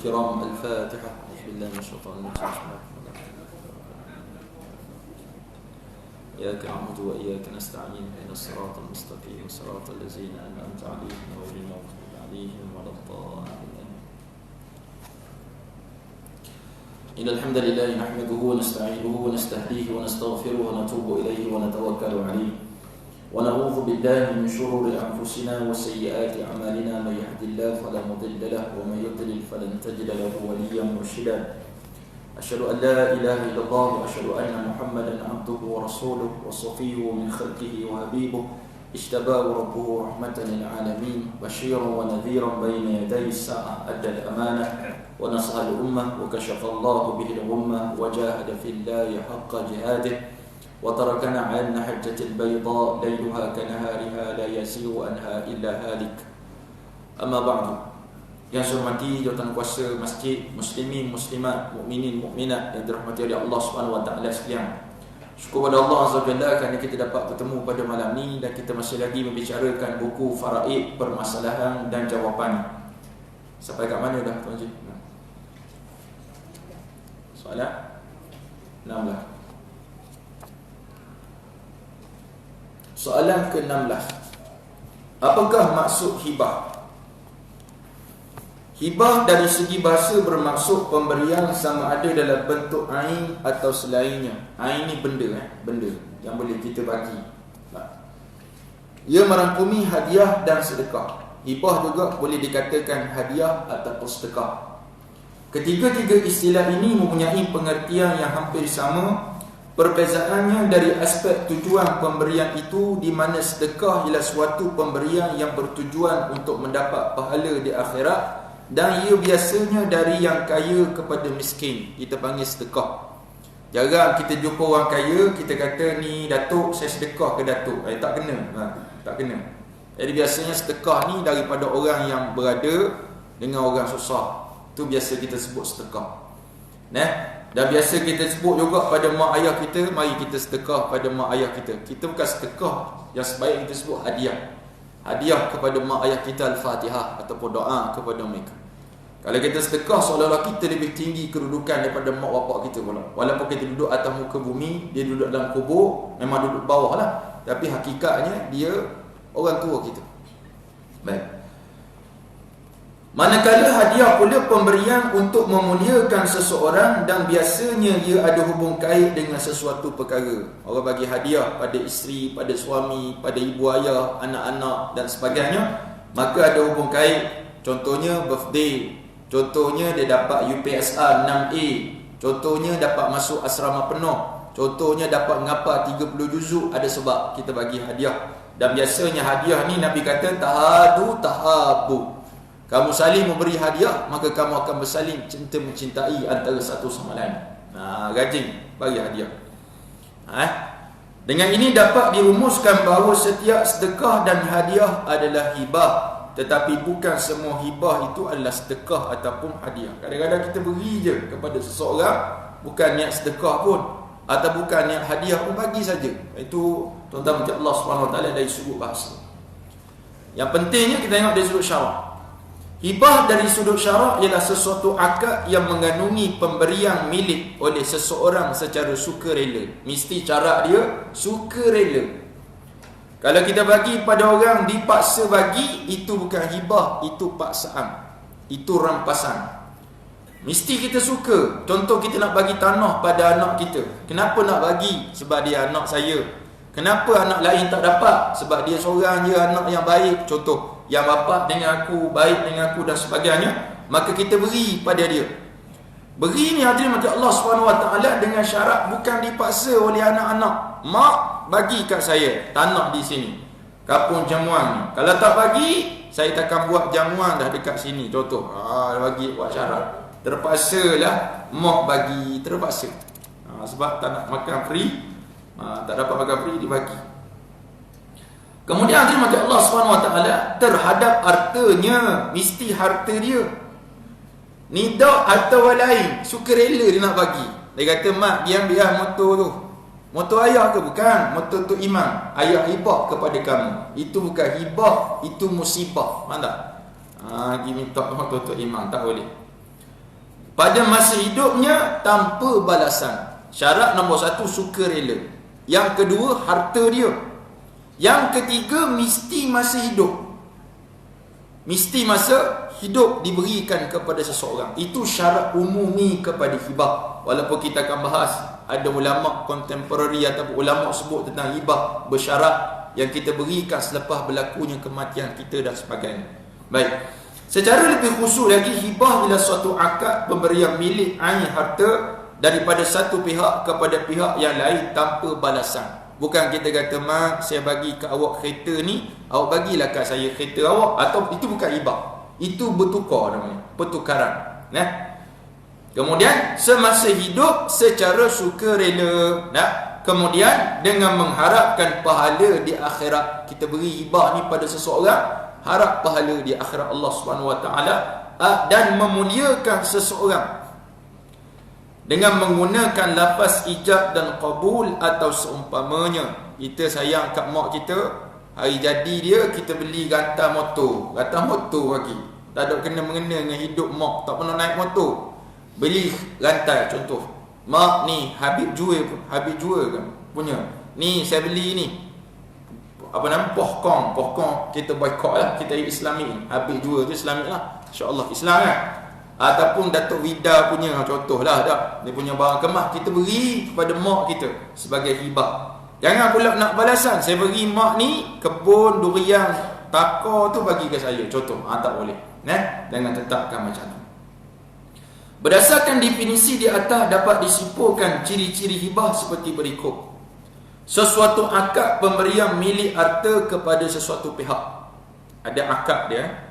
الكرام الفاتحة. بسم الله من الشيطان الرجيم. إياك نعبد وإياك نستعين اهدنا الصراط المستقيم صراط الذين أنعمت عليهم غير المغضوب عليهم ولا الضالين. إن الحمد لله نحمده ونستعينه ونستهديه ونستغفره ونتوب إليه ونتوكل عليه ونعوذ بالله من شرور أنفسنا وسيئات أعمالنا. من يهد الله فلا مضل له ومن يضلل فلن تجد له وليا مرشدا. أشهد أن لا إله إلا الله وأشهد أن محمدا عبده ورسوله وصفيه من خلقه وحبيبه اجتباه ربه رحمة للعالمين بشيرا ونذيرا بين يدي الساعة أدى الأمانة ونصح الأمة وكشف الله به الغمة وجاهد في الله حق جهاده وتركنا على النحجة البيضاء ليلها كنهارها لا يزيغ عنها إلا هالك. أما بعد. Yang saya hormati jawatan kuasa masjid, muslimin, muslimat, mukminin, mukminat yang dirahmati oleh Allah Subhanahu wa taala sekalian. Syukur kepada Allah Azza wa Jalla kerana kita dapat bertemu pada malam ini dan kita masih lagi membicarakan buku Faraid, Permasalahan dan Jawapan. Sampai kat mana dah Tuan Haji? Soalan 16. Soalan ke-16. Apakah maksud hibah? Hibah dari segi bahasa bermaksud pemberian sama ada dalam bentuk ain atau selainnya. Ain ni benda, benda yang boleh kita bagi. Ia merangkumi hadiah dan sedekah. Hibah juga boleh dikatakan hadiah ataupun sedekah. Ketiga-tiga istilah ini mempunyai pengertian yang hampir sama. Perbezaannya dari aspek tujuan pemberian itu, di mana sedekah ialah suatu pemberian yang bertujuan untuk mendapat pahala di akhirat, dan ia biasanya dari yang kaya kepada miskin. Kita panggil sedekah. Jarang kita jumpa orang kaya, kita kata ni Datuk, saya sedekah ke Datuk. Tak kena, tak kena. Jadi biasanya sedekah ni daripada orang yang berada dengan orang susah. Itu biasa kita sebut sedekah. Dan biasa kita sebut juga pada mak ayah kita, mari kita sedekah pada mak ayah kita. Kita bukan sedekah, yang sebaik kita sebut hadiah. Hadiah kepada mak ayah kita Al-Fatihah ataupun doa kepada mereka. Kalau kita sedekah, seolah-olah kita lebih tinggi kedudukan daripada mak bapak kita pula. Walaupun kita duduk atas muka bumi, dia duduk dalam kubur, memang duduk bawah lah, tapi hakikatnya dia orang tua kita. Baik. Manakala hadiah pula pemberian untuk memuliakan seseorang, dan biasanya ia ada hubung kait dengan sesuatu perkara. Orang bagi hadiah pada isteri, pada suami, pada ibu ayah, anak-anak dan sebagainya, maka ada hubung kait. Contohnya birthday, contohnya dia dapat UPSR 6A, contohnya dapat masuk asrama penuh, contohnya dapat ngapal 30 juzuk. Ada sebab kita bagi hadiah. Dan biasanya hadiah ni Nabi kata tahadu tahabu. Kamu saling memberi hadiah, maka kamu akan bersaling cinta mencintai antara satu sama lain. Rajin bagi hadiah. Dengan ini dapat dirumuskan bahawa setiap sedekah dan hadiah adalah hibah. Tetapi bukan semua hibah itu adalah sedekah ataupun hadiah. Kadang-kadang kita beri je kepada seseorang, bukan niat sedekah pun, atau bukan niat hadiah pun, bagi saja. Itu tuan-tuan macam Allah SWT dari sudut bahasa. Yang pentingnya kita tengok dari sudut syarak. Hibah dari sudut syarak ialah sesuatu akad yang mengandungi pemberian milik oleh seseorang secara sukarela. Mesti cara dia sukarela. Kalau kita bagi pada orang dipaksa bagi, itu bukan hibah, itu paksaan, itu rampasan. Mesti kita suka. Contoh, kita nak bagi tanah pada anak kita. Kenapa nak bagi? Sebab dia anak saya. Kenapa anak lain tak dapat? Sebab dia seorang je anak yang baik. Contoh, yang bapa dengan aku, baik dengan aku dan sebagainya, maka kita beri pada dia. Beri ni hadirin mati Allah SWT dengan syarat bukan dipaksa oleh anak-anak. Mak, bagi kat saya tanah di sini, kampung jamuan ni. Kalau tak bagi, saya takkan buat jamuan dah dekat sini. Contoh, bagi buat syarat. Terpaksalah mak bagi, terpaksa. Sebab tak nak makan free, tak dapat makan free, dibagi. Kemudian hadirin mati Allah SWT terhadap hartanya, mesti harta dia. Nida atau lain, sukarela dia nak bagi. Dia kata, mak, dia ambil motor tu. Motor ayah ke? Bukan. Motor tu imam. Ayah hibah kepada kamu. Itu bukan hibah, itu musibah. Faham tak? Pergi minta motor tu imam, tak boleh. pada masa hidupnya tanpa balasan. Syarat nombor 1, sukarela. Yang kedua, harta dia. Yang ketiga, mesti masa hidup. Mesti masa hidup diberikan kepada seseorang. Itu syarat umumi kepada hibah. Walaupun kita akan bahas, ada ulama kontemporari ataupun ulama sebut tentang hibah bersyarat yang kita berikan selepas berlakunya kematian kita dan sebagainya. Baik. Secara lebih khusus lagi, hibah ialah suatu akad pemberian milik ain harta daripada satu pihak kepada pihak yang lain tanpa balasan. Bukan kita kata, mak, saya bagi ke awak kereta ni, awak bagilah kat saya kereta awak. Atau itu bukan hibah. Itu bertukar namanya, pertukaran. Nah. Kemudian semasa hidup secara sukarela. Nah. Kemudian dengan mengharapkan pahala di akhirat. Kita beri hibah ni pada seseorang, harap pahala di akhirat Allah Subhanahu Wa Taala, dan memuliakan seseorang dengan menggunakan lafaz ijab dan qabul atau seumpamanya. Kita sayang kat mak kita, hari jadi dia kita beli rantai motor bagi. Tak ada kena-mengena dengan hidup mak, tak pernah naik motor. Beli rantai contoh. Mak ni Habib jual kan punya. Ni saya beli ni. Apa nama? Pohkong kita boykot lah, kita Islami. Habis jual tu Islami lah, insyaAllah Islam kan. Ataupun Datuk Wida punya contoh lah dah, dia punya barang kemas, kita beri kepada mak kita sebagai hibah. Jangan pula nak balasan, saya beri mak ni kebun durian takar tu bagi ke saya, contoh. Tak boleh. Jangan tetapkan macam tu. Berdasarkan definisi di atas dapat disimpulkan ciri-ciri hibah seperti berikut. Sesuatu akad pemberian milik harta kepada sesuatu pihak. Ada akad dia.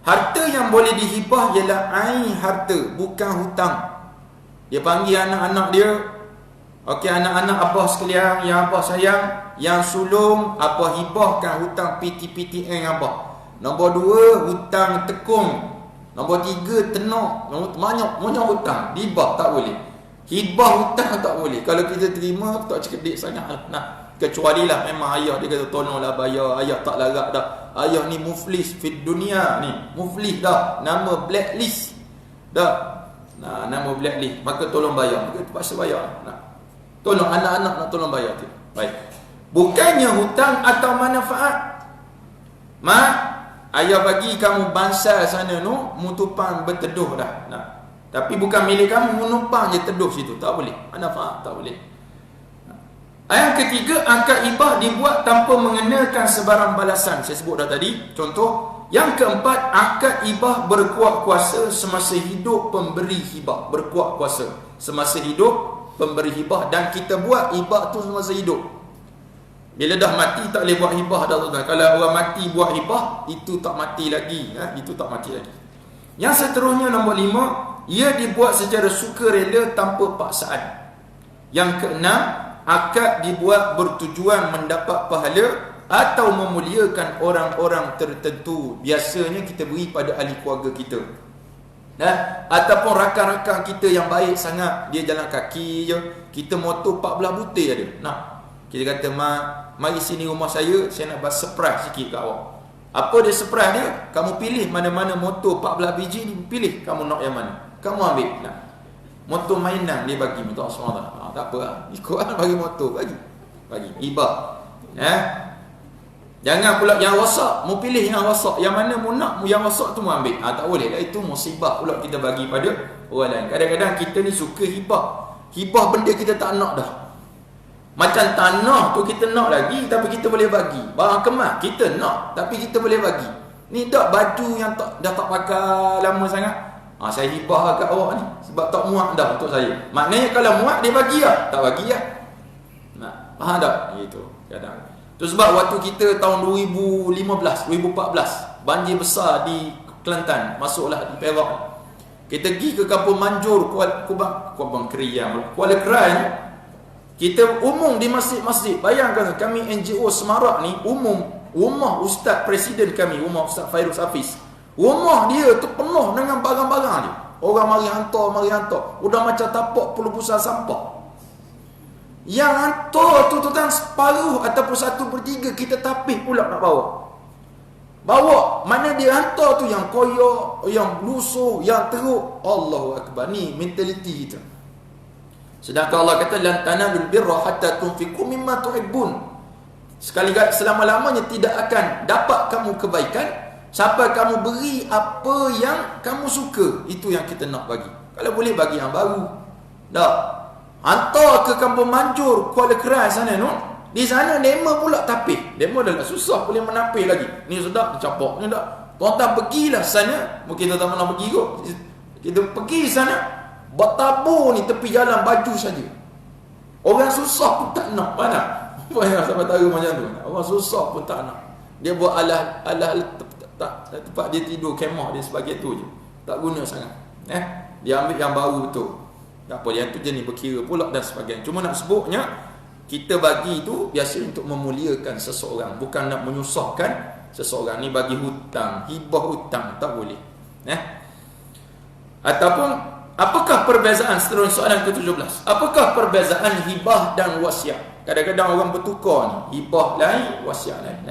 Harta yang boleh dihibah ialah ain harta, bukan hutang. Dia panggil anak-anak dia, okey, anak-anak abah sekalian, yang abah sayang, yang sulung, abah hibahkan hutang PTPTN abah. Nombor 2, hutang tekung. Nombor 3, tenok. Banyak hutang, dihibah tak boleh. Hibah hutang tak boleh. Kalau kita terima, tak cerdik sangat lah. Kecuali lah memang ayah dia kata tolonglah bayar. Ayah tak larat dah. Ayah ni muflis fit dunia ni. Muflis dah. Nama blacklist dah. Nama blacklist. Maka tolong bayar. Maka terpaksa bayar. Tolong anak-anak nak tolong bayar tu. Baik. Bukannya hutang atau manfaat. Mak, ayah bagi kamu bansal sana tu, mutupan berteduh dah. Tapi bukan milik kamu, menumpang je teduh situ. Tak boleh. Manfaat tak boleh. Yang ketiga, akad hibah dibuat tanpa mengenakan sebarang balasan. Saya sebut dah tadi. Contoh. Yang keempat, akad hibah berkuat kuasa semasa hidup pemberi hibah. Berkuat kuasa semasa hidup pemberi hibah. Dan kita buat hibah tu semasa hidup. Bila dah mati tak boleh buat hibah dah, tuan. Kalau orang mati buat hibah, itu tak mati lagi. Itu tak mati lagi. Yang seterusnya, nombor 5, ia dibuat secara sukarela tanpa paksaan. Yang keenam, akad dibuat bertujuan mendapat pahala atau memuliakan orang-orang tertentu. Biasanya kita beri pada ahli keluarga kita. Ataupun rakan-rakan kita yang baik sangat, dia jalan kaki je, kita motor 14 butir ada. Kita kata, mari sini rumah saya nak buat surprise sikit kat awak. Apa dia surprise dia? Kamu pilih mana-mana motor 14 biji ni, pilih kamu nak yang mana. Kamu ambil. Motor mainan dia bagi, minta SWT. Tak apa lah. Ikut lah, bagi motor. Bagi. Hibah. Jangan pula yang rosak. Mu pilih yang rosak. Yang mana mu nak, yang rosak tu mu ambil. Tak boleh lah. Itu musibah pula kita bagi pada orang lain. Kadang-kadang kita ni suka hibah. Hibah benda kita tak nak dah. Macam tanah tu kita nak lagi, tapi kita boleh bagi. Barang kemas kita nak, tapi kita boleh bagi. Ni tak baju yang dah tak pakai lama sangat. Saya hibah kat awak ni sebab tak muat dah untuk saya. Maknanya kalau muat dia bagi lah, tak bagi lah. Faham tak? Gitu. Kadang. Tu sebab waktu kita tahun 2014 banjir besar di Kelantan, masuklah di Perak. Kita pergi ke Kampung Manjur, Kuala Kerai. Kita umum di masjid-masjid. Bayangkan kami NGO Semarak ni umum rumah Ustaz Presiden kami, rumah Ustaz Fairuz Hafiz. Rumah dia tu penuh dengan barang-barang dia. Orang mari hantar. Udah macam tapak pelubusan sampah. Yang hantar tu tuan separuh ataupun 1/3 kita tapis pula nak bawa. Bawa, mana dia hantar tu yang koyak, yang lusuh, yang teruk. Allahu Akbar. Ni mentaliti kita. Sedangkan Allah kata lan tanalul birra hatta tunfiqu mimma tuhibbun. Sekali selama-lamanya tidak akan dapat kamu kebaikan sampai kamu beri apa yang kamu suka. Itu yang kita nak bagi. Kalau boleh bagi yang baru. Tak. Hantar ke Kampung Manjur, Kuala Keras sana no. Di sana demo pula tapih. Demo dah susah boleh menapih lagi. Ni sedap capak ni tak. Tuan-tuan pergilah sana. Mungkin kita tak pernah pergi kot. Kita pergi sana, bertabur ni tepi jalan baju saja. Orang susah pun tak nak. Mana? Apa yang sampai tahu macam tu? Orang susah pun tak nak. Dia buat alah tempat dia tidur, kemah dia sebagai tu je. Tak guna sangat. Dia ambil yang baru tu. Tak apa, yang tu jenis berkira pula dan sebagainya. Cuma nak sebutnya, kita bagi tu biasa untuk memuliakan seseorang, bukan nak menyusahkan seseorang. Ni bagi hutang, hibah hutang, tak boleh. Ataupun apakah perbezaan, seterusnya soalan ke-17, apakah perbezaan hibah dan wasiat? Kadang-kadang orang bertukar ni, hibah lain, wasiat lain.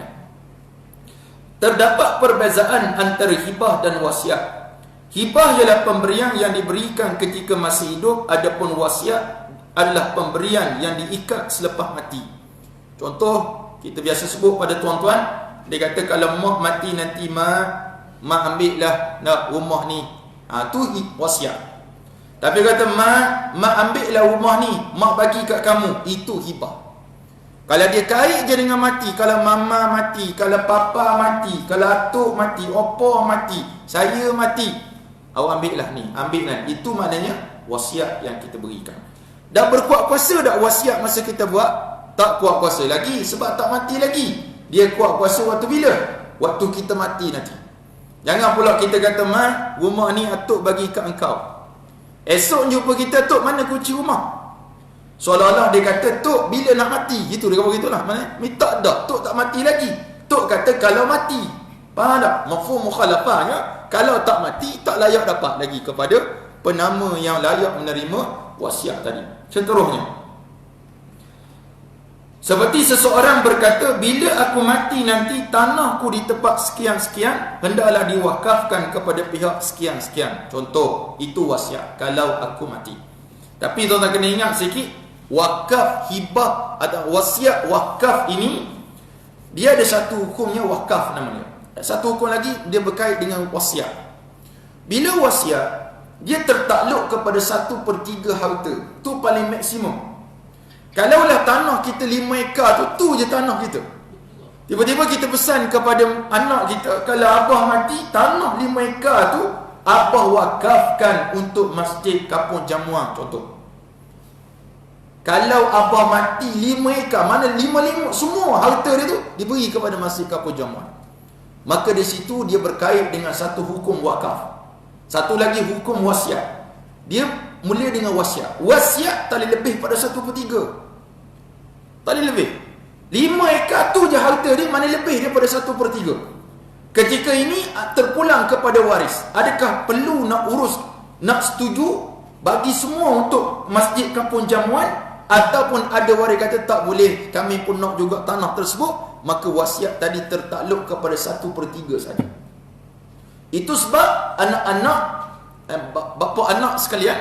Terdapat perbezaan antara hibah dan wasiat. Hibah ialah pemberian yang diberikan ketika masih hidup, adapun wasiat adalah pemberian yang diikat selepas mati. Contoh, kita biasa sebut pada tuan-tuan, dia kata kalau mak mati nanti mak ambillah nak rumah ni. Tu wasiat. Tapi kata mak ambillah rumah ni, mak bagi kat kamu, itu hibah. Kalau dia kait je dengan mati, kalau mama mati, kalau papa mati, kalau atuk mati, opa mati, saya mati, awak ambillah ni, ambillah. Itu maknanya wasiat yang kita berikan. Dan berkuat kuasa tak wasiat masa kita buat? Tak kuat kuasa lagi sebab tak mati lagi. Dia kuat kuasa waktu bila? Waktu kita mati nanti. Jangan pula kita kata mak, rumah ni atuk bagi kat engkau. Esok jumpa kita, tok mana kunci rumah? Seolah-olah dia kata tok bila nak mati. Gitu dia kata begitulah. Mana? Tak dah, tok tak mati lagi. Tok kata kalau mati. Faham tak? Mafhum mukhalafahnya, kalau tak mati tak layak dapat lagi kepada penama yang layak menerima wasiat tadi. Seterusnya, seperti seseorang berkata, bila aku mati nanti tanahku di tempat sekian-sekian hendaklah diwakafkan kepada pihak sekian-sekian. Contoh, itu wasiat kalau aku mati. Tapi tuan-tuan kena ingat sikit, wakaf, hibah atau wasiat wakaf ini, dia ada satu hukumnya wakaf namanya. Satu hukum lagi, dia berkait dengan wasiat. Bila wasiat, dia tertakluk kepada 1/3 harta. Tu paling maksimum. Kalaulah tanah kita 5 ekar tu je tanah kita. Tiba-tiba kita pesan kepada anak kita, kalau abah mati, tanah 5 ekar tu abah wakafkan untuk masjid Kampung Jamuang, contoh. Kalau abah mati 5 ekar, mana 5 semua harta dia tu diberi kepada masjid Kampung Jamuang. Maka di situ dia berkait dengan satu hukum wakaf. Satu lagi hukum wasiat. Dia mula dengan wasiat. Wasiat tak boleh lebih pada 1/3. Tak boleh lebih. 5 ekar tu je harta dia, mana lebih daripada 1/3. Ketika ini terpulang kepada waris. Adakah perlu nak urus, nak setuju bagi semua untuk masjid Kampung Jamuan? Ataupun ada waris kata tak boleh, kami pun nak juga tanah tersebut. Maka wasiat tadi tertakluk kepada 1/3 saja. Itu sebab anak-anak, bapa anak sekalian,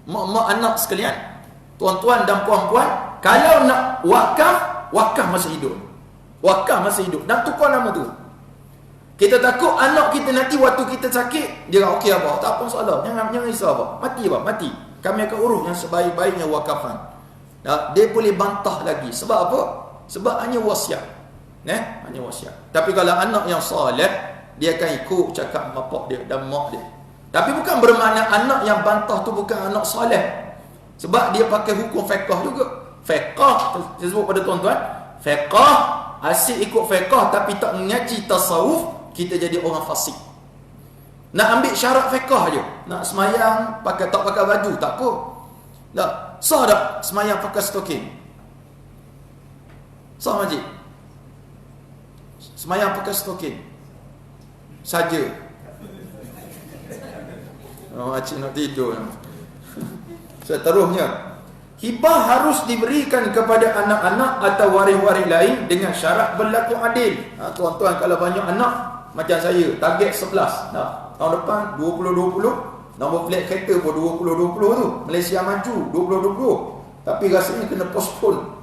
mak-mak anak sekalian, tuan-tuan dan puan-puan, kalau nak wakaf masa hidup. Wakaf masa hidup. Dan tukar nama tu. Kita takut anak kita nanti waktu kita sakit, dia kata, okey abah, tak apa masalah. Jangan risau abah. Mati abah, mati. Kami akan urus yang sebaik-baiknya wakafan. Dia boleh bantah lagi. Sebab apa? Sebab hanya wasiat. Hanya wasiat. Tapi kalau anak yang soleh, dia akan ikut cakap bapak dia dan mak dia. Tapi bukan bermakna anak yang bantah tu bukan anak soleh. Sebab dia pakai hukum fiqh juga. Fiqh, saya sebut pada tuan-tuan, fiqh, asyik ikut fiqh tapi tak mengaji tasawuf, kita jadi orang fasik. Nak ambil syarat fiqh je. Nak semayang tak pakai baju, tak apa. Tak, sah tak semayang pakai stokin? Sah majid? Semayang pakai stokin saja. Makcik nak tidur. Seterusnya, hibah harus diberikan kepada anak-anak atau waris-waris lain dengan syarat berlaku adil. Tuan-tuan, kalau banyak anak, macam saya, target 11. Tahun depan 2020, nombor plat kereta pun 2020 tu. Malaysia Maju 2020. Tapi rasanya kena postpone.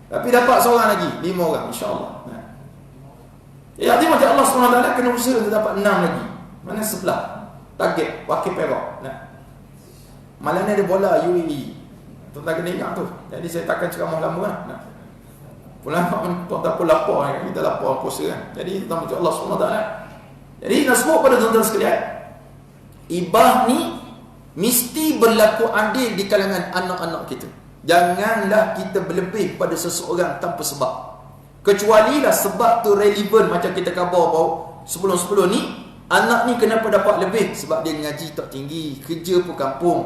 Tapi dapat seorang lagi, 5 orang insya-Allah. Ya, artinya macam Allah SWT kena usaha untuk dapat 6 lagi. Mana sebelah target wakil Perak. Malam ni ada bola UAE. Tuan-tuan kena ingat tu. Jadi saya takkan ceramah lama lah. Ulama pun tak apa lapar kan? Kita lapar puasa kan. Jadi kita macam Allah SWT. Jadi nak sebut pada tuan-tuan sekalian, ibah ni mesti berlaku adil di kalangan anak-anak kita. Janganlah kita berlebih pada seseorang tanpa sebab. Kecualilah sebab tu relevan, macam kita khabar bahawa sebelum-sebelum ni, anak ni kenapa dapat lebih? Sebab dia ngaji tak tinggi, kerja pun kampung.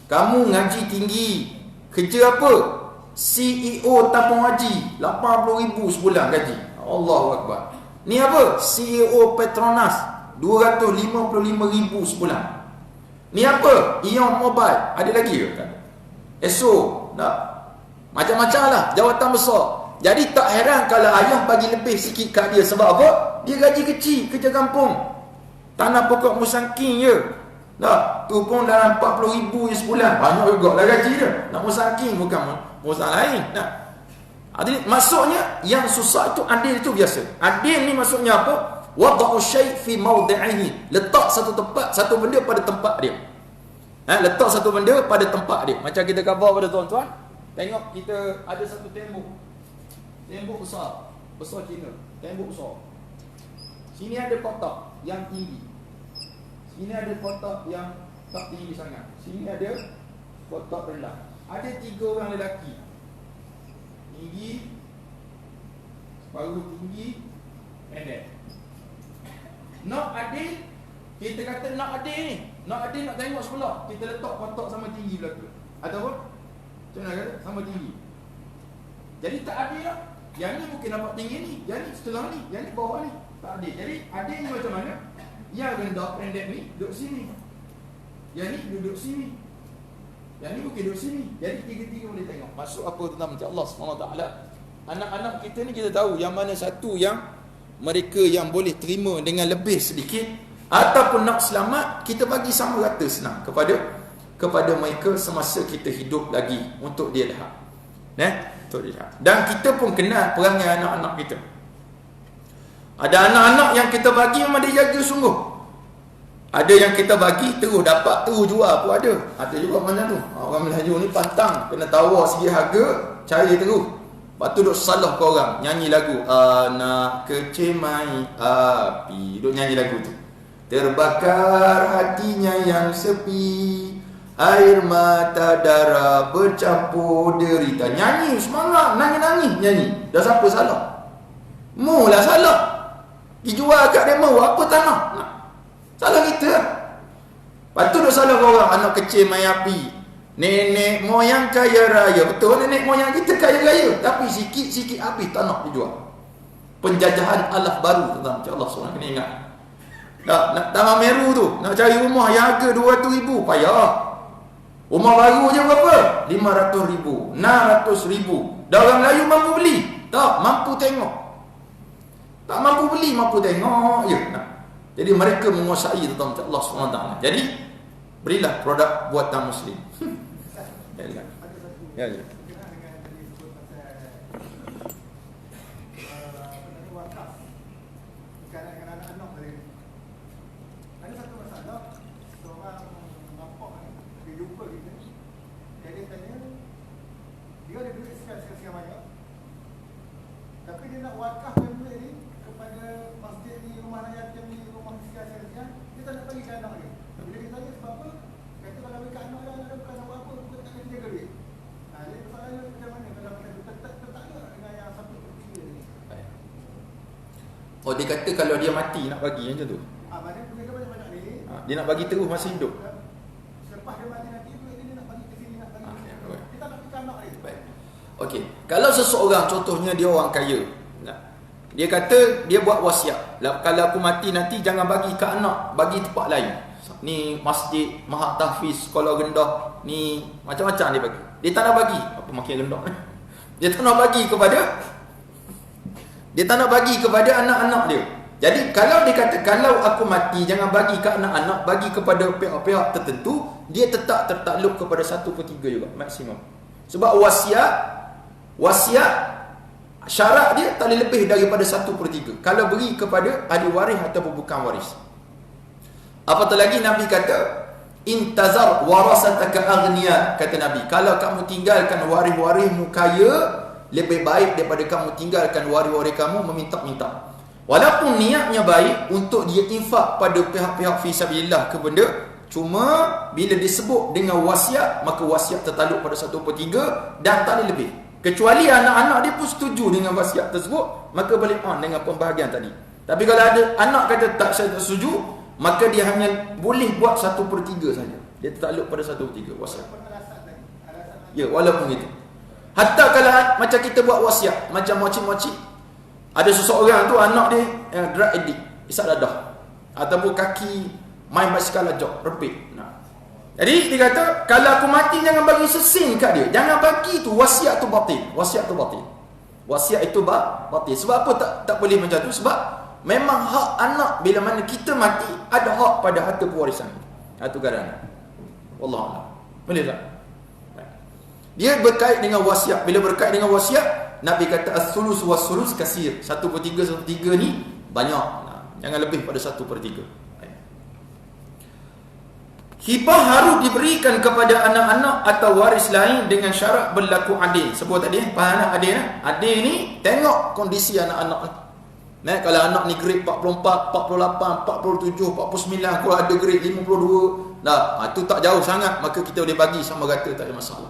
Kamu ngaji tinggi, kerja apa? CEO Tapung Haji, 80,000 sebulan gaji. Allahu Akbar. Ni apa? CEO Petronas, 255,000 sebulan. Ni apa? Ion Mobile, ada lagi ke? ESO, tak? Macam-macam lah, jawatan besar. Jadi tak heran kalau ayah bagi lebih sikit kat dia. Sebab apa? Dia gaji kecil, kerja kampung. Tanah pokok musangking je. Tak? Tu pun dalam 40,000 sebulan. Banyak juga lah gaji dia. Nak musangking bukan musang lain. Tak? Maksudnya yang susah itu adil itu biasa. Adil ni maksudnya apa? Wada'u syai' fi mawdi'ihi. Letak satu tempat, satu benda pada tempat dia. Letak satu benda pada tempat dia. Macam kita khabar pada tuan-tuan, tengok kita ada satu tembok. Tembok besar, besar Cina. Tembok besar. Sini ada kotak yang tinggi. Sini ada kotak yang tak tinggi sangat. Sini ada kotak rendah. Ada 3 orang lelaki. Tinggi, separuh tinggi, pendek. Nak adil, kita kata nak adil ni. Nak adil nak tengok sebelah, kita letak kotak sama tinggi belakang. Ataupun macam mana kata? Sama tinggi. Jadi tak adil lah. Yang ni mungkin nampak tinggi ni, yang ni setelah ni, yang ni bawah ni. Tak adil. Jadi adil ni macam mana? Yang rendah pendek ni duduk sini. Yang ni duduk sini. Yang ni mungkin duduk sini. Jadi tiga-tiga boleh tengok. Maksud apa tentang macam Allah SWT? Anak-anak kita ni kita tahu yang mana satu yang mereka yang boleh terima dengan lebih sedikit, ataupun nak selamat, kita bagi sama rata senang kepada mereka semasa kita hidup lagi untuk dia lihat. Untuk dia lihat. Dan kita pun kenal perangai anak-anak kita. Ada anak-anak yang kita bagi memang dia jaga sungguh. Ada yang kita bagi terus dapat, terus jual pun ada. Ada juga macam tu. Orang Melayu ni pantang, kena tawar segi harga, cari terus. Lepas tu duk salah ke orang, nyanyi lagu anak kecil main api. Duk nyanyi lagu tu. Terbakar hatinya yang sepi, air mata darah bercampur derita. Nyanyi semangat, nangis-nangis nyanyi. Dah siapa salah? Mu lah salah. Dijual kat demo apa tanah? Salah kita. Lepas tu duk salah orang, anak kecil main api. Nenek moyang kaya raya. Betul, nenek moyang kita kaya raya, tapi sikit-sikit habis tanah dijual. Penjajahan alat baru tentang macam Allah SWT kena ingat. Nak Taman Meru tu, nak cari rumah yang harga 200,000, payah. Rumah baru je berapa? 500,000, 600,000. Dah orang Melayu mampu beli? Tak, mampu tengok. Tak mampu beli, mampu tengok je. Jadi mereka menguasai tentang macam Allah SWT. Jadi berilah produk buatan Muslim. Ya. Dia ada duit sekian banyak, tapi dia nak wakaf duit ni kepada masjid ni, rumah anak yatim ni, rumah sekian-sekian. Dia tak nak bagi ke anak dia. Bila dia tanya sebab apa, kata kalau bagi ke anak dia bukan sebab apa, bukan tak kena jaga duit. Jadi persoalannya macam mana kalau kita tetap ada dengan yang satu ketiga ni. Oh, dia kata kalau dia mati nak bagi macam tu. Maknanya duit dia banyak-banyak ni. Dia nak bagi terus masa hidup. Selepas dia mati nanti duit dia nak bagi ke sini, nak bagi ke sini. Kita nak bagi ke anak dia. Baik. Okey, kalau seseorang contohnya dia orang kaya, dia kata dia buat wasiat, kalau aku mati nanti jangan bagi ke anak, bagi tempat lain. Ni masjid, mahat tahfiz, sekolah rendah, ni macam-macam dia bagi. Dia tak nak bagi, apa makin rendah ni? Dia tak nak bagi kepada anak-anak dia. Jadi kalau dia kata kalau aku mati jangan bagi ke anak-anak, bagi kepada pihak-pihak tertentu, dia tetap tertakluk kepada 1/3 juga maksimum. Sebab wasiat syarat dia tak boleh lebih daripada 1/3 kalau beri kepada ahli waris ataupun bukan waris. Apatah lagi Nabi kata intazar warasataka aghniya, kata Nabi, kalau kamu tinggalkan waris-warismu kaya, lebih baik daripada kamu tinggalkan waris-waris kamu meminta-minta. Walaupun niatnya baik untuk dia infak pada pihak-pihak fi sabilillah ke benda, cuma bila disebut dengan wasiat, maka wasiat tertakluk pada 1/3 dan tak boleh lebih. Kecuali anak-anak dia pun setuju dengan wasiat tersebut, maka boleh on dengan pembahagian tadi. Tapi kalau ada anak kata saya tak setuju, maka dia hanya boleh buat 1/3 saja. Dia tertakluk pada 1/3 wasiat. Ya, walaupun itu. Hatta kalau macam kita buat wasiat, macam moci-moci, ada seseorang tu anak dia drug addict, isap dadah, ataupun kaki main basikal lajak, repit. Jadi dia kata kalau aku mati jangan bagi sesin kat dia. Jangan bagi tu, wasiat tu batil. Wasiat tu batil. Wasiat itu batil. Sebab apa tak boleh macam tu? Sebab memang hak anak bila mana kita mati ada hak pada harta pewarisan. Itu kerana wallahu a'lam. Boleh tak? Dia berkait dengan wasiat. Bila berkait dengan wasiat, Nabi kata as-sulus was-sulus kasir. 1/3 ni banyak. Jangan lebih pada 1/3. Hibah harus diberikan kepada anak-anak atau waris lain dengan syarat berlaku adil. Sebut tadi, faham adil? Adil ni tengok kondisi anak-anak. Kalau anak ni grade 44, 48, 47, 49, kalau ada grade 52, tu tak jauh sangat, maka kita boleh bagi sama rata, tak ada masalah.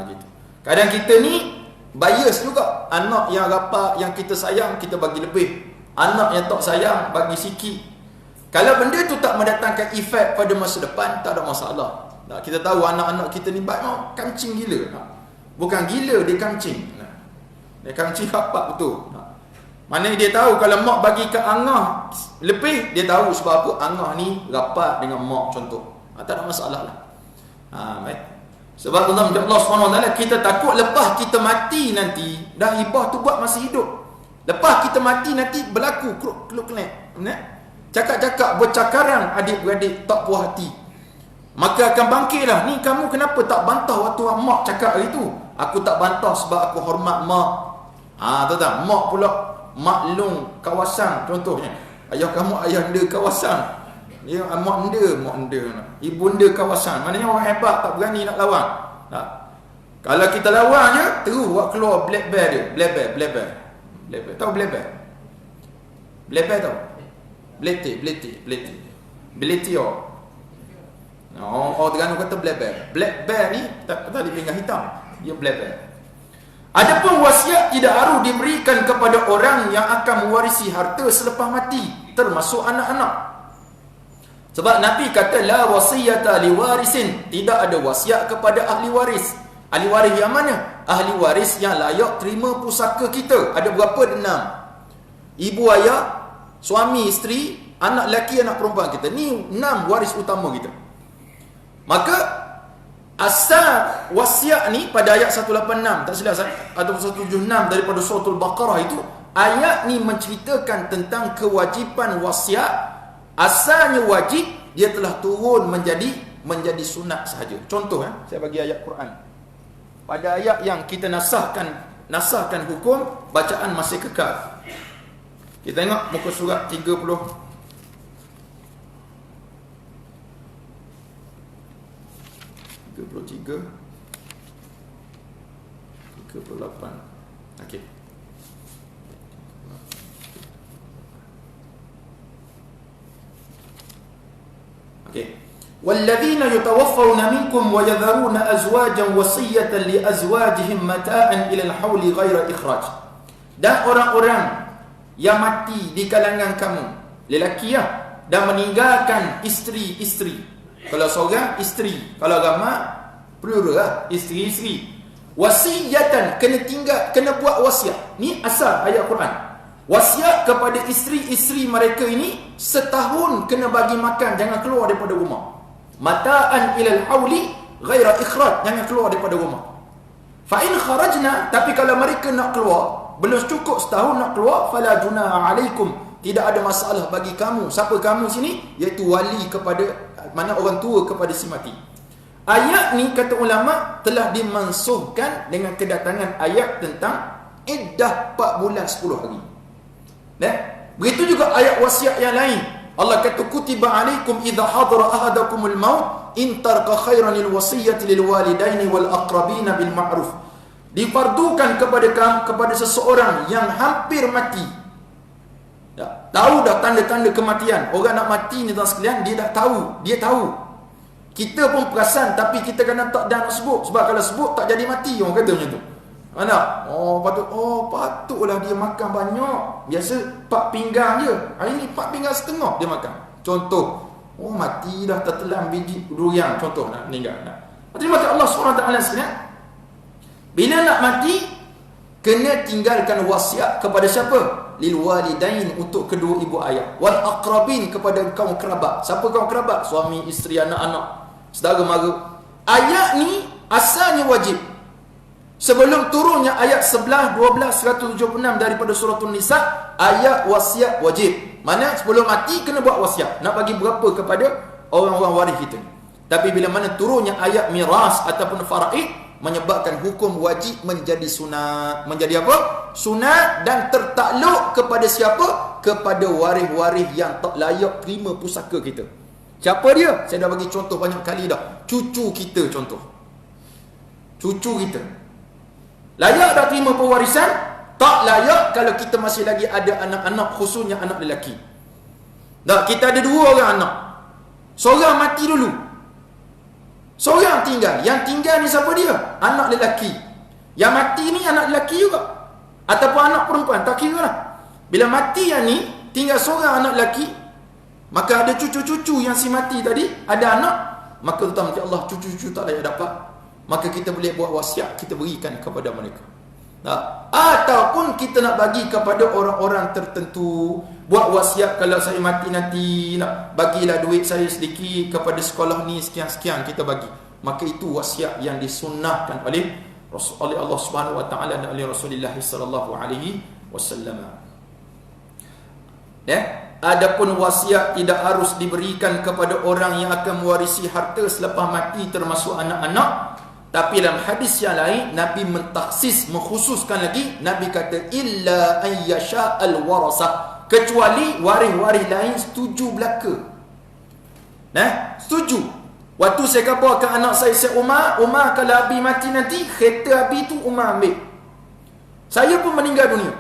Gitu. Kadang kita ni bias juga. Anak yang rapat, yang kita sayang, kita bagi lebih. Anak yang tak sayang, bagi sikit. Kalau benda tu tak mendatangkan efek pada masa depan, tak ada masalah. Kita tahu anak-anak kita ni banyak kancing gila. Bukan gila, dia kancing. Dia kancing rapat betul. Mana dia tahu kalau mak bagi ke angah lebih, dia tahu sebab apa angah ni rapat dengan mak contoh. Tak ada masalah lah. Baik. Sebab Allah SWT, kita takut lepas kita mati nanti, dah hibah tu buat masa hidup. Lepas kita mati nanti berlaku keluk-keluk. Cakap-cakap bercakaran adik-beradik tak puas hati. Maka akan bangkitlah, ni kamu kenapa tak bantah waktu mak cakap hari tu? Aku tak bantah sebab aku hormat mak. Tahu tak? Mak pula maklum kawasan contohnya. Ayah kamu ayahanda kawasan. Dia mak enda. Ibunda kawasan. Maknanya orang hebat tak berani nak lawan. Kalau kita lawan je, terus buat keluar black bear dia. Black bear. Tahu black bear? Black bear tahu? Beleti orang Terengganu kata black bear. Black bear ni tak di pinggang hitam. Dia black bear. Adapun wasiat tidak harus diberikan kepada orang yang akan mewarisi harta selepas mati, termasuk anak-anak. Sebab Nabi kata la wasiyata liwarisin, tidak ada wasiat kepada ahli waris. Ahli waris yang mana? Ahli waris yang layak terima pusaka kita. Ada berapa? 6. Ibu ayah, suami isteri, anak lelaki, anak perempuan kita. Ni 6 waris utama kita. Maka asal wasiat ni pada ayat 186 tak silap atau 176 daripada suratul Baqarah itu, ayat ni menceritakan tentang kewajipan wasiat. Asalnya wajib, dia telah turun menjadi sunat sahaja. Contoh saya bagi ayat Quran. Pada ayat yang kita nasahkan hukum, bacaan masih kekal. Kita tengok muka surat 33 38. Okey. وَالَّذِينَ يُتَوَفَّوْنَ مِنْكُمْ وَيَذَرُونَ أَزْوَاجًا وَصِيَّةً لِأَزْوَاجِهِمْ مَتَاعًا إِلَى الْحَوْلِ غَيْرَ إِخْرَاجٍ. Dan orang-orang yang mati di kalangan kamu, lelaki dan meninggalkan isteri-isteri. Kalau seorang isteri, kalau ramai plural isteri-isteri. Wasiyatan, kena buat wasiat. Ni asal ayat Quran. Wasiat kepada isteri-isteri mereka ini, setahun kena bagi makan, jangan keluar daripada rumah. Mata'an ilal hauli ghaira ikhraj, jangan keluar daripada rumah. Fa in kharajna, tapi kalau mereka nak keluar, belum cukup setahun nak keluar, fala junaha alaikum, tidak ada masalah bagi kamu. Siapa kamu sini? Iaitu wali kepada, mana orang tua kepada si mati. Ayat ni kata ulama telah dimansuhkan dengan kedatangan ayat tentang iddah 4 bulan 10 hari. Begitu juga ayat wasiat yang lain. Allah kata kutiba alaikum idza hadara ahadakumul maut in taraka khairan lil wasiyati lil walidaini wal aqrabina bil ma'ruf. Difardukan kepada seseorang yang hampir mati. Tahu dah tanda-tanda kematian. Orang nak mati ni tuan sekalian, dia dah tahu, dia tahu. Kita pun perasan tapi kita kadang tak dah nak sebut, sebab kalau sebut tak jadi mati, orang kata macam tu. Mana? Patutlah dia makan banyak. Biasa 4 pinggang je. Hari ni 4 pinggang setengah dia makan. Contoh, mati dah tertelan biji durian, contoh nak meninggal. Terima kasih Allah SWT sekalian. Bila nak mati, kena tinggalkan wasiat kepada siapa? Lil walidain, untuk kedua ibu ayah. Wal aqrabin, kepada kaum kerabat. Siapa kaum kerabat? Suami, isteri, anak-anak, saudara mara. Ayat ni asalnya wajib. Sebelum turunnya ayat 11, 12, 176 daripada surah An-Nisa, ayat wasiat wajib. Mana sebelum mati kena buat wasiat. Nak bagi berapa kepada orang-orang waris kita. Tapi bila mana turunnya ayat miras ataupun faraid, menyebabkan hukum wajib menjadi sunat. Menjadi apa? Sunat, dan tertakluk kepada siapa? Kepada waris-waris yang tak layak terima pusaka kita. Siapa dia? Saya dah bagi contoh banyak kali dah. Cucu kita contoh. Cucu kita layak dah terima pewarisan? Tak layak kalau kita masih lagi ada anak-anak, khususnya anak lelaki. Kita ada 2 orang anak. Seorang mati dulu, seorang tinggal. Yang tinggal ni siapa dia? Anak lelaki. Yang mati ni anak lelaki juga, ataupun anak perempuan, tak kira lah. Bila mati yang ni, tinggal seorang anak lelaki, maka ada cucu-cucu yang si mati tadi, ada anak, maka tuan-tuan Allah, cucu-cucu tak layak dapat. Maka kita boleh buat wasiat, kita berikan kepada mereka. Ataupun kita nak bagi kepada orang-orang tertentu. Buat wasiat, kalau saya mati nanti, nak bagilah duit saya sedikit kepada sekolah ni, sekian-sekian kita bagi. Maka itu wasiat yang disunnahkan oleh Allah Subhanahu Wa Taala dan oleh Rasulullah sallallahu alaihi wasallam. Adapun wasiat tidak harus diberikan kepada orang yang akan mewarisi harta selepas mati, termasuk anak-anak. Tapi dalam hadis yang lain, Nabi mentaksis, mengkhususkan lagi. Nabi kata illa ayyasha al-warasah, kecuali waris-waris lain setuju belaka. Setuju. Waktu saya kabarkan anak saya Umar kalau Abi mati nanti, kereta Abi tu Umar ambil, saya pun meninggal dunia.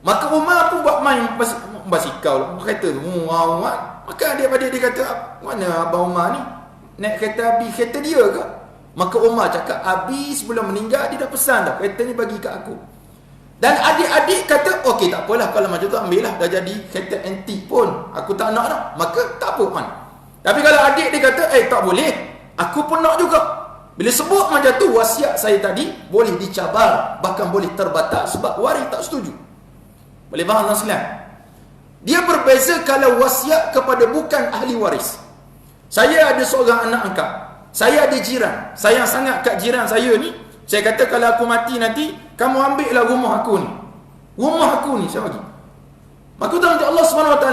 Maka Umar pun buat main basikal lah, kereta tu. Maka adik-adik dia kata, mana Abang Umar ni naik kereta Abi, kereta dia ke? Maka Umar cakap, Abi sebelum meninggal dia dah pesan dah, kereta ni bagi kat aku. Dan adik-adik kata, okey tak apalah, kalau macam tu ambil lah, dah jadi kereta antik pun, aku tak nak dah, maka tak apa kan. Tapi kalau adik dia kata, tak boleh, aku pun nak juga. Bila sebut macam tu, wasiat saya tadi boleh dicabar, bahkan boleh terbatal sebab waris tak setuju. Boleh faham tak sekalian? Dia berbeza kalau wasiat kepada bukan ahli waris. Saya ada seorang anak angkat, saya ada jiran, sayang sangat kat jiran saya ni. Saya kata kalau aku mati nanti, kamu ambil lah rumah aku ni. Rumah aku ni saya bagi. Maka Allah SWT,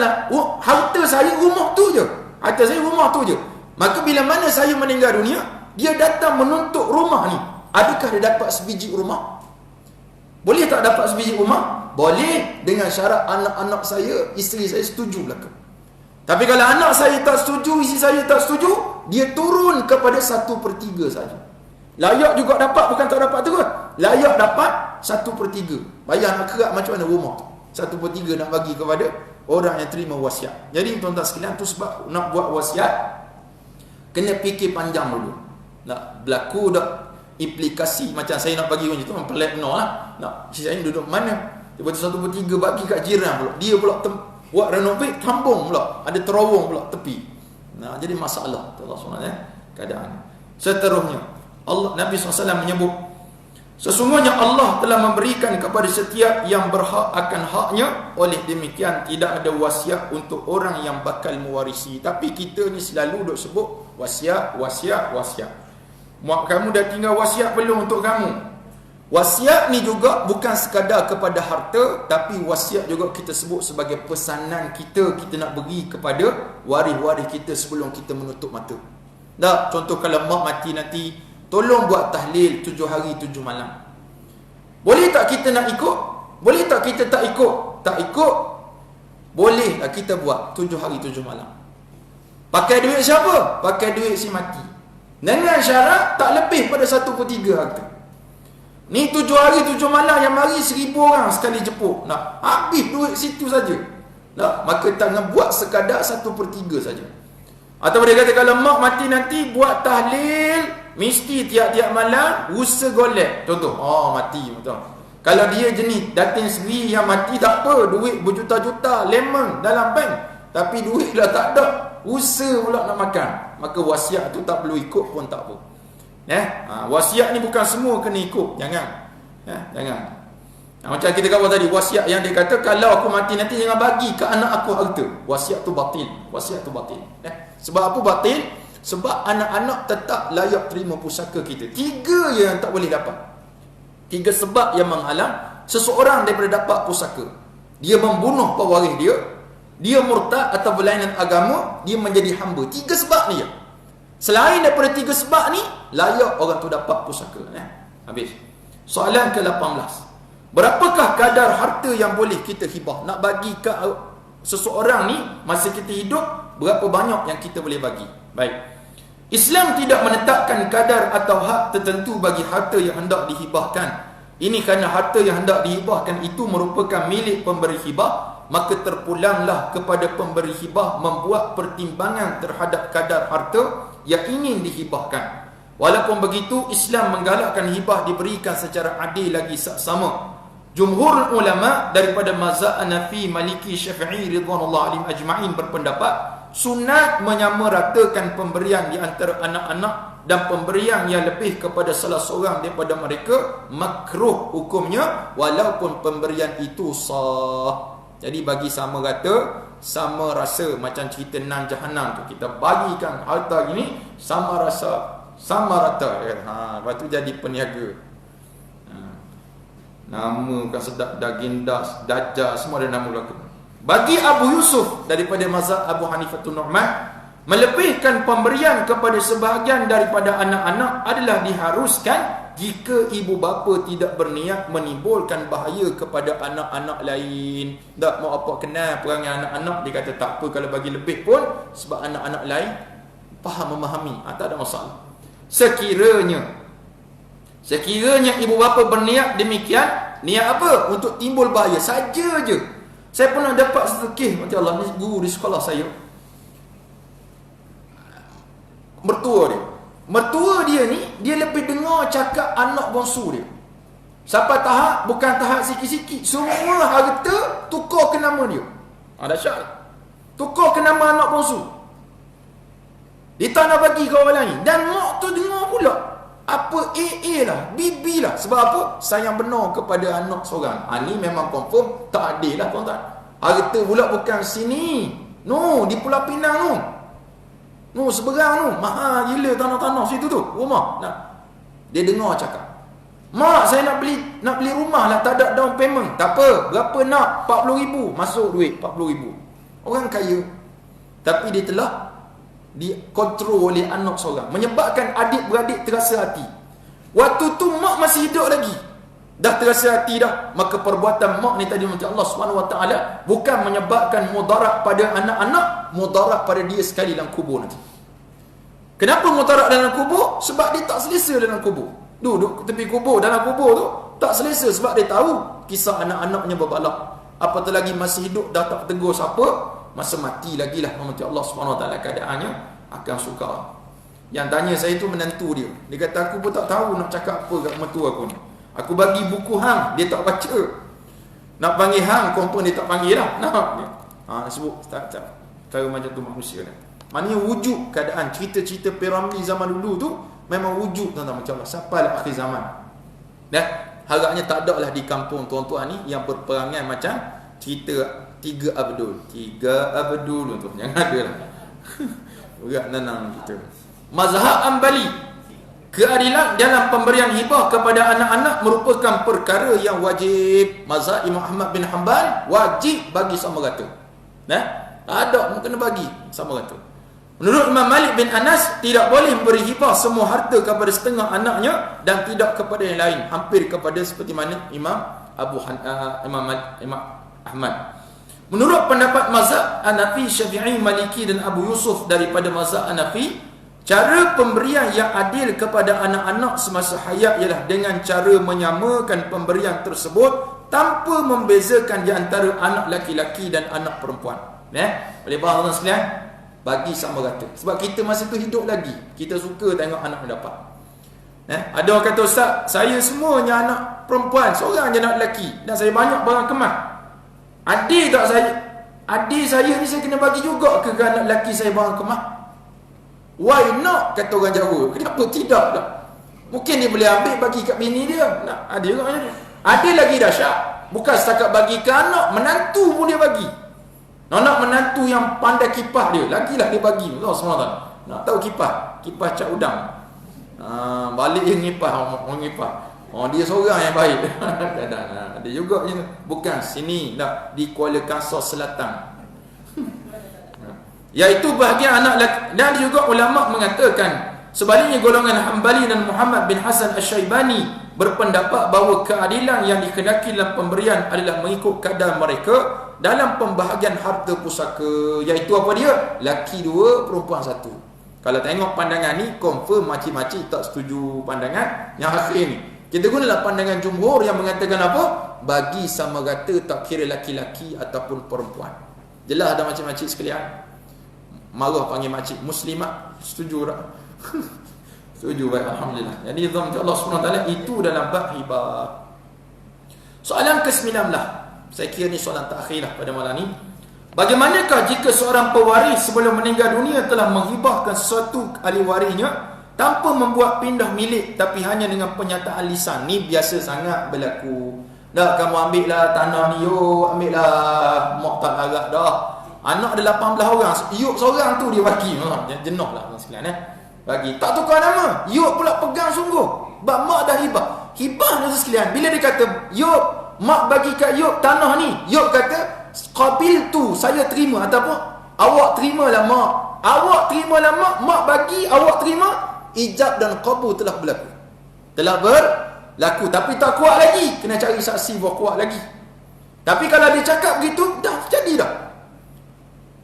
harta saya rumah tu je. Harta saya rumah tu je. Maka bila mana saya meninggal dunia, dia datang menuntut rumah ni. Adakah dia dapat sebiji rumah? Boleh tak dapat sebiji rumah? Boleh, dengan syarat anak-anak saya, isteri saya setuju belaka. Tapi kalau anak saya tak setuju, isteri saya tak setuju, dia turun kepada 1/3 saja. Layak juga dapat, bukan tak dapat terus. Layak dapat 1/3. Bayar nak kerak macam mana rumah tu. 1/3 nak bagi kepada orang yang terima wasiat. Jadi tuan-tuan sekalian, tu sebab nak buat wasiat, kena fikir panjang dulu. Nak berlaku dah implikasi, macam saya nak bagi macam tu, pelik benar lah. Nak, si saya duduk mana? Tiba-tiba 1/3 bagi kat jiran pula. Dia pula buat renovate, tambung pula, ada terowong pula tepi. Jadi masalah Allah SWT keadaan. Seterusnya Nabi SAW menyebut, sesungguhnya Allah telah memberikan kepada setiap yang berhak akan haknya. Oleh demikian tidak ada wasiat untuk orang yang bakal mewarisi. Tapi kita ni selalu duk sebut wasiat. Mak kamu dah tinggal wasiat belum untuk kamu? Wasiat ni juga bukan sekadar kepada harta, tapi wasiat juga kita sebut sebagai pesanan kita nak beri kepada waris-waris kita sebelum kita menutup mata. Tak, contoh kalau mak mati nanti, tolong buat tahlil 7 hari 7 malam. Boleh tak kita nak ikut? Boleh tak kita tak ikut? Tak ikut. Boleh tak kita buat 7 hari 7 malam. Pakai duit siapa? Pakai duit si mati. Dengan syarat tak lebih pada 1/3 harta. Ni 7 hari 7 malam yang mari 1000 orang sekali jepuk. Nak habis duit situ saja. Nak, maka tak nak buat sekadar 1/3 saja. Atau dia kata kalau mak mati nanti buat tahlil mesti tiap-tiap malam usaha golek. Contoh, mati betul. Kalau dia jenis datin sendiri yang mati tak apa, duit berjuta-juta lemon dalam bank, tapi duit dah tak ada, usaha pula nak makan, maka wasiat tu tak perlu ikut pun tak apa. Wasiat ni bukan semua kena ikut. Jangan. Jangan. Macam kita kata tadi, wasiat yang dia kata kalau aku mati nanti jangan bagi ke anak aku harta. Wasiat tu batil. Wasiat tu batil. Sebab apa batil? Sebab anak-anak tetap layak terima pusaka kita. 3 yang tak boleh dapat. 3 sebab yang menghalang seseorang daripada dapat pusaka. Dia membunuh pewaris dia, dia murtad atau berlainan agama, dia menjadi hamba. 3 sebab ni. Selain daripada 3 sebab ni, layak orang tu dapat pusaka. Habis. Soalan ke-18. Berapakah kadar harta yang boleh kita hibah? Nak bagi ke seseorang ni masa kita hidup, berapa banyak yang kita boleh bagi? Baik. Islam tidak menetapkan kadar atau hak tertentu bagi harta yang hendak dihibahkan. Ini kerana harta yang hendak dihibahkan itu merupakan milik pemberi hibah, maka terpulanglah kepada pemberi hibah membuat pertimbangan terhadap kadar harta yang ingin dihibahkan. Walaupun begitu, Islam menggalakkan hibah diberikan secara adil lagi saksama. Jumhur ulama daripada mazhab Hanafi, Maliki, Syafi'i ridwanullah alim ajma'in berpendapat sunat menyamaratakan pemberian di antara anak-anak dan pemberian yang lebih kepada salah seorang daripada mereka makruh hukumnya walaupun pemberian itu sah. Jadi bagi sama rata, sama rasa macam cerita nan jahanam tu, kita bagikan harta ini sama rasa, sama rata. Lepas tu jadi peniaga. Nama bukan sedap, daging das, dajjal, semua ada nama belaka. Bagi Abu Yusuf daripada mazhab Abu Hanifatul Nu'man, melebihkan pemberian kepada sebahagian daripada anak-anak adalah diharuskan jika ibu bapa tidak berniat menimbulkan bahaya kepada anak-anak lain. Tak mau apa kenal perangai anak-anak, dia kata tak apa kalau bagi lebih pun, sebab anak-anak lain faham memahami, tak ada masalah. Sekiranya ibu bapa berniat demikian, niat apa? Untuk timbul bahaya saja je. Saya pernah dapat satu kes, macam Allah ni guru di sekolah saya. Mertua dia ni, dia lebih dengar cakap anak bongsu dia. Sampai tahap, bukan tahap sikit-sikit, semua harta tukar ke nama dia. Dahsyat. Tukar ke nama anak bongsu. Dia tak nak bagi ke orang lain. Dan mak tu dengar pula. Apa AA lah, BB lah. Sebab apa? Sayang benar kepada anak seorang. Ni memang confirm tak adil lah tuan-tuan. Harta pula bukan sini. No, di Pulau Pinang no, seberang tu. Mahal gila tanah-tanah situ tu. Rumah. Nah. Dia dengar cakap, mak saya nak beli rumah lah, tak ada down payment. Tak apa, berapa nak? 40,000. Masuk duit 40,000. Orang kaya. Tapi dia telah dikontrol oleh anak seorang, menyebabkan adik-beradik terasa hati. Waktu tu mak masih hidup lagi, dah terasa hati dah. Maka perbuatan mak ni tadi macam Allah SWT bukan menyebabkan mudarat pada anak-anak, mudarat pada dia sekali dalam kubur nanti. Kenapa mudarat dalam kubur? Sebab dia tak selesa dalam kubur. Duduk tepi kubur, dalam kubur tu tak selesa sebab dia tahu kisah anak-anaknya berbalak. Apatah lagi masih hidup dah tak tegur siapa, masa mati lagi lah mati Allah SWT keadaannya akan suka. Yang tanya saya tu menantu dia. Dia kata aku pun tak tahu nak cakap apa kat mertua aku ni. Aku bagi buku hang, dia tak baca. Nak panggil hang, confirm dia tak panggil lah. Nak sebut tak cara macam tu manusia dah. Maknanya wujud keadaan cerita-cerita Piramli zaman dulu tu memang wujud tuan-tuan macam Allah sampai akhir zaman. Harapnya tak ada lah di kampung tuan-tuan ni yang berperangai macam cerita 3 Abdul tu. Jangan ada lah. Berat nanang kita. Mazhab Ambali, keadilan dalam pemberian hibah kepada anak-anak merupakan perkara yang wajib. Mazhab Imam Ahmad bin Hanbal wajib bagi sama rata. Tak ada kena bagi sama rata. Menurut Imam Malik bin Anas, tidak boleh beri hibah semua harta kepada setengah anaknya dan tidak kepada yang lain, hampir kepada seperti mana Imam Ahmad. Menurut pendapat mazhab Hanafi, Syafi'i, Maliki dan Abu Yusuf daripada mazhab Hanafi, cara pemberian yang adil kepada anak-anak semasa hayat ialah dengan cara menyamakan pemberian tersebut tanpa membezakan di antara anak laki-laki dan anak perempuan. Boleh faham tuan sekalian? Bagi sama rata. Sebab kita masa tu hidup lagi, kita suka tengok anak mendapat. Ada orang kata, Ustaz, saya semuanya anak perempuan, seorang je anak lelaki, dan saya banyak barang kemas. Adik tak saya? Adik saya ni saya kena bagi juga ke anak lelaki saya barang kemas? Why not? Kata orang Jawa. Kenapa tidak tak? Mungkin dia boleh ambil bagi kat bini dia. Ada juga macam tu. Ada lagi dahsyat. Bukan setakat bagi ke anak, menantu pun dia bagi. Nak menantu yang pandai kipas dia, lagilah dia bagi. Allah SWT nak tahu kipas cat udang. Balik dia ngipah, orang ngipah. Dia seorang yang baik. Ada juga je. Bukan sini nak di Kuala Kangsar Selatan. Iaitu bahagian anak lelaki. Dan juga ulama mengatakan sebaliknya, golongan Hambali dan Muhammad bin Hasan Asy-Syaibani berpendapat bahawa keadilan yang dikehendaki dalam pemberian adalah mengikut kadar mereka dalam pembahagian harta pusaka, iaitu apa dia? Laki 2, perempuan 1. Kalau tengok pandangan ni, confirm makcik-makcik tak setuju pandangan yang akhir ni. Kita gunalah pandangan jumhur yang mengatakan apa? Bagi sama rata, tak kira laki-laki ataupun perempuan. Jelas ada makcik-makcik sekalian? Marah panggil makcik muslimat. Setuju tak? Setuju, baik, alhamdulillah. Jadi Allah SWT itu dalam bab hibah. Soalan ke-19, saya kira ni soalan terakhir lah pada malam ni. Bagaimanakah jika seorang pewaris sebelum meninggal dunia telah menghibahkan sesuatu ahli warisnya tanpa membuat pindah milik, tapi hanya dengan penyataan lisan? Ni biasa sangat berlaku. Dah, kamu ambil lah tanah ni, ambil lah, mak tak larat dah. Anak ada 18 orang, yuk seorang tu dia bagi. Jenuh lah sekalian, bagi. Tak tukar nama, yuk pula pegang sungguh. Bab mak dah hibah. Hibah ni sekalian, bila dia kata yuk mak bagi kat yuk tanah ni, yuk kata qabil tu, saya terima, ataupun awak terimalah mak, awak terimalah mak, mak bagi, awak terima. Ijab dan qabul telah berlaku, tapi tak kuat lagi, kena cari saksi buat kuat lagi. Tapi kalau dia cakap begitu, dah jadi dah.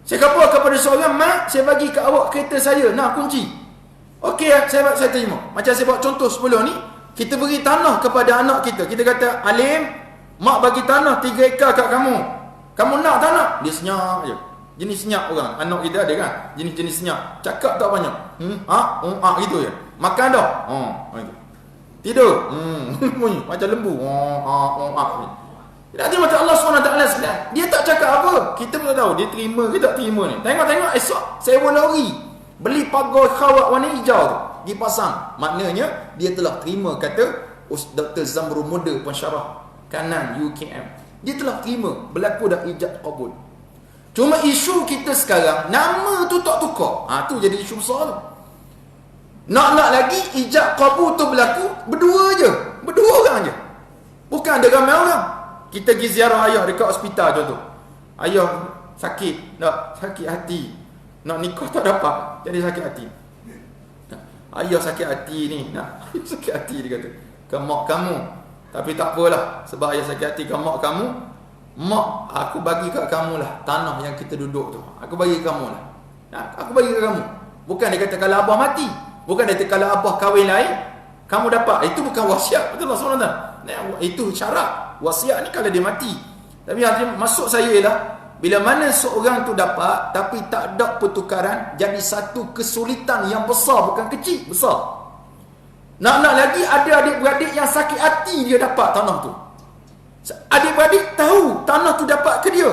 Saya kata kepada seorang, mak, saya bagi kat awak kereta saya, nah kunci. Okey, saya terima. Macam saya buat contoh sebelum ni, kita beri tanah kepada anak kita. Kita kata, Alim, mak bagi tanah 3 ekar kat kamu. Kamu nak tak nak? Dia senyap je. Jenis senyap orang. Anak kita ada kan? Jenis-jenis senyap. Cakap tak banyak. Gitu je. Makan dah. Gitu. Tidur. Macam lembu. Nanti macam Allah SWT sekalian, dia tak cakap apa, kita pun tahu dia terima ke tak terima ni. Tengok-tengok esok sewa lori, beli pagar khawat warna hijau tu, pergi pasang. Maknanya dia telah terima, kata Dr. Zamrul Muda, pensyarah kanan UKM. Dia telah terima, berlaku dah ijab qabul. Cuma isu kita sekarang, nama tu tak tukar. Tu jadi isu besar tu. Nak lagi ijab qabul tu berlaku berdua orang je. Bukan ada ramai orang. Kita pergi ziarah ayah dekat hospital contoh. Ayah sakit, nak sakit hati, nak nikah tak dapat, jadi sakit hati. Ayah sakit hati ni, nak sakit hati, dia kata ke mak kamu. Tapi tak apalah, sebab ayah sakit hati ke mak kamu, mak, aku bagi kat kamu lah tanah yang kita duduk tu. Aku bagi kamu lah. Aku bagi kat kamu. Bukan dia kata kalau abah mati, bukan dia kata kalau abah kahwin lain kamu dapat. Itu bukan wasiat, betul tak sebenarnya? Itu syarat. Wasiat ni kalau dia mati. Tapi yang maksud saya ialah, bila mana seorang tu dapat tapi tak ada pertukaran, jadi satu kesulitan yang besar, bukan kecil, besar. Nak lagi ada adik-beradik yang sakit hati dia dapat tanah tu. Adik-beradik tahu tanah tu dapat ke dia.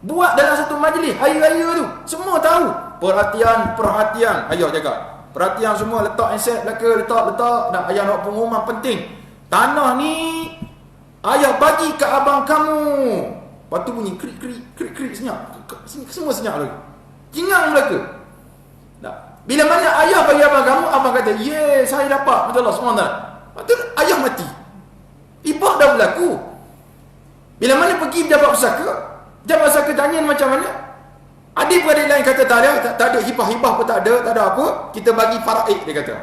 Buat dalam satu majlis hari raya tu, semua tahu. Perhatian, ayah jaga. Perhatian semua, letak handset belakang, letak. Dan ayah nak pengumuman penting. Tanah ni ayah bagi kat abang kamu. Lepas tu bunyi krik senyap. Semua senyap lagi. Jingang belaka. Bila mana ayah bagi abang kamu, abang kata, "Ye, saya saya dapat macam Allah SWT. Lepas tu ayah mati, hibah dah berlaku. Bila mana pergi pejabat pusaka, pejabat pusaka tanya macam mana, adik-beradik lain kata tak ada hibah pun tak ada apa, kita bagi faraid, dia kata.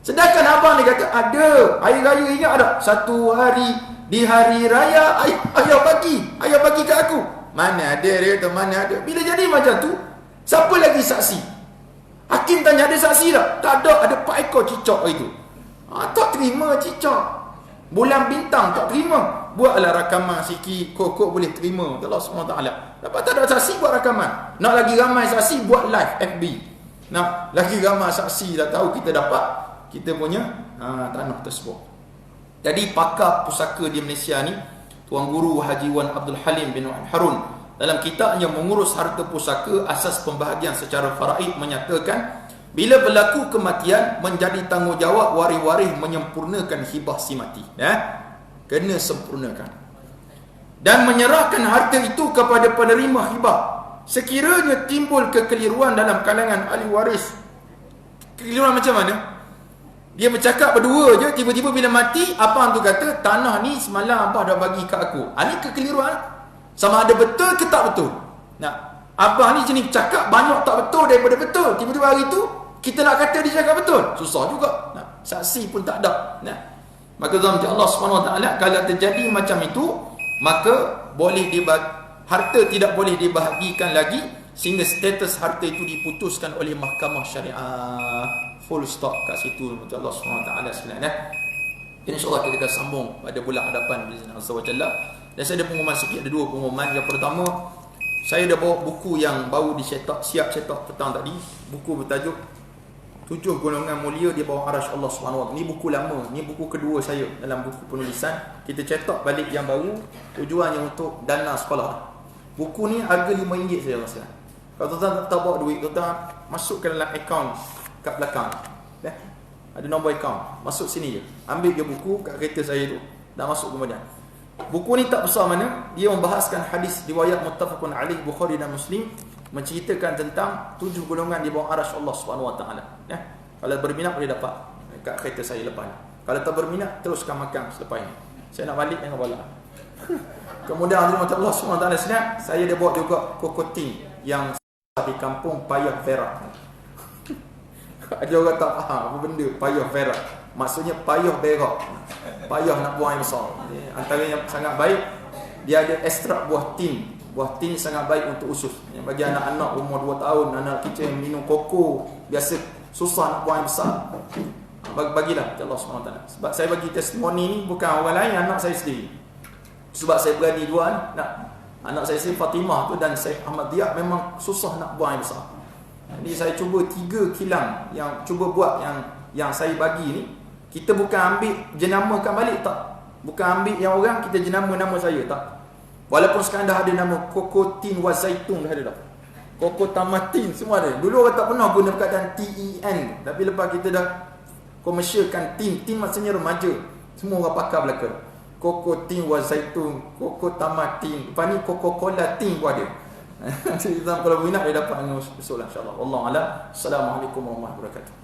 Sedangkan abang dia kata ada, hari raya ingat ada, satu hari di hari raya ayah bagi ke aku. Mana ada, dia kata mana ada. Bila jadi macam tu, siapa lagi saksi? Hakim tanya ada saksi tak? Tak ada 4 ekor cicak itu. Tak terima cicak. Bulan bintang tak terima. Buatlah rakaman sikit, kok boleh terima. Allah SWT. Dapat tak ada saksi, buat rakaman. Nak lagi ramai saksi, buat live FB. Nak lagi ramai saksi, dah tahu kita dapat kita punya tanah tersebut. Jadi pakar pusaka di Malaysia ni, Tuan Guru Haji Wan Abdul Halim bin Harun, dalam kitabnya Mengurus Harta Pusaka Asas Pembahagian Secara Faraid, menyatakan bila berlaku kematian, menjadi tanggungjawab waris-waris menyempurnakan hibah si mati. Kena sempurnakan. Dan menyerahkan harta itu kepada penerima hibah. Sekiranya timbul kekeliruan dalam kalangan ahli waris. Kekeliruan macam mana? Dia bercakap berdua je, tiba-tiba bila mati, abang tu kata, tanah ni semalam abang dah bagi kat aku. Ini kekeliruan. Sama ada betul ke tak betul. Abang ni jenis cakap banyak tak betul daripada betul. Tiba-tiba hari tu, kita nak kata dia cakap betul, susah juga. Saksi pun tak ada. Maka Allah SWT, kalau terjadi macam itu, maka boleh harta tidak boleh dibahagikan lagi, sehingga status harta itu diputuskan oleh mahkamah syariah. Full stop kat situ. Allah SWT sebenarnya. InsyaAllah kita akan sambung pada bulan hadapan Bismillah Azza wa Jalla. Dan saya ada pengumuman sikit, ada 2 pengumuman. Yang pertama, saya dah bawa buku yang baru siap cetak petang tadi. Buku bertajuk 7 golongan mulia di bawah arasy Allah SWT. Ni buku lama, ni buku kedua saya dalam buku penulisan. Kita cetak balik yang baru, tujuannya untuk dana sekolah. Buku ni harga RM5 saja rasa. Kalau tuan-tuan tak bawa duit, tuan-tuan masukkan dalam akaun kat belakang. Ada nombor akaun, masuk sini je. Ambil je buku kat kereta saya tu, dah masuk kemudian. Buku ni tak besar mana, dia membahaskan hadis riwayat muttafaqun alaih Bukhari dan Muslim, menceritakan tentang 7 golongan di bawah arasy Allah SWT. Kalau berminat boleh dapat kat kereta saya lepas ni. Kalau tak berminat, teruskan makan selepas ni. Saya nak balik dengan bola. Kemudian Allah SWT, saya dah bawa juga kokoting yang di kampung Payah Perak. Ada orang tak faham apa benda Payah Perak. Maksudnya payah berak, payah nak buang air besar. Antara yang sangat baik, dia ada ekstrak buah tin. Buah tin sangat baik untuk usus. Bagi anak-anak umur 2 tahun, anak kecil yang minum koko, biasa susah nak buang air besar, bagilah Allah SWT. Sebab saya bagi testimoni ni bukan orang lain, anak saya sendiri. Sebab saya berani 2 anak saya sendiri, Fatimah tu dan saya Ahmad Diak, memang susah nak buang air besar. Jadi saya cuba 3 kilang yang cuba buat yang saya bagi ni. Kita bukan ambil jenamakan balik, tak. Bukan ambil yang orang, kita jenama nama saya, tak. Walaupun sekarang dah ada nama Kokotin wa Zaitun, dah ada dah. Kokotamatin, semua ada. Dulu orang tak pernah guna perkataan TEN. Tapi lepas kita dah komersialkan tin maksudnya remaja. Semua orang pakar belaka. Kokotin wa Zaitun, Kokotamatin. Lepas ni Coca-Cola tin pun ada. Jadi kalau minat dia dapat dengan usul insya-Allah. Wallahu a'lam. Assalamualaikum warahmatullahi wabarakatuh.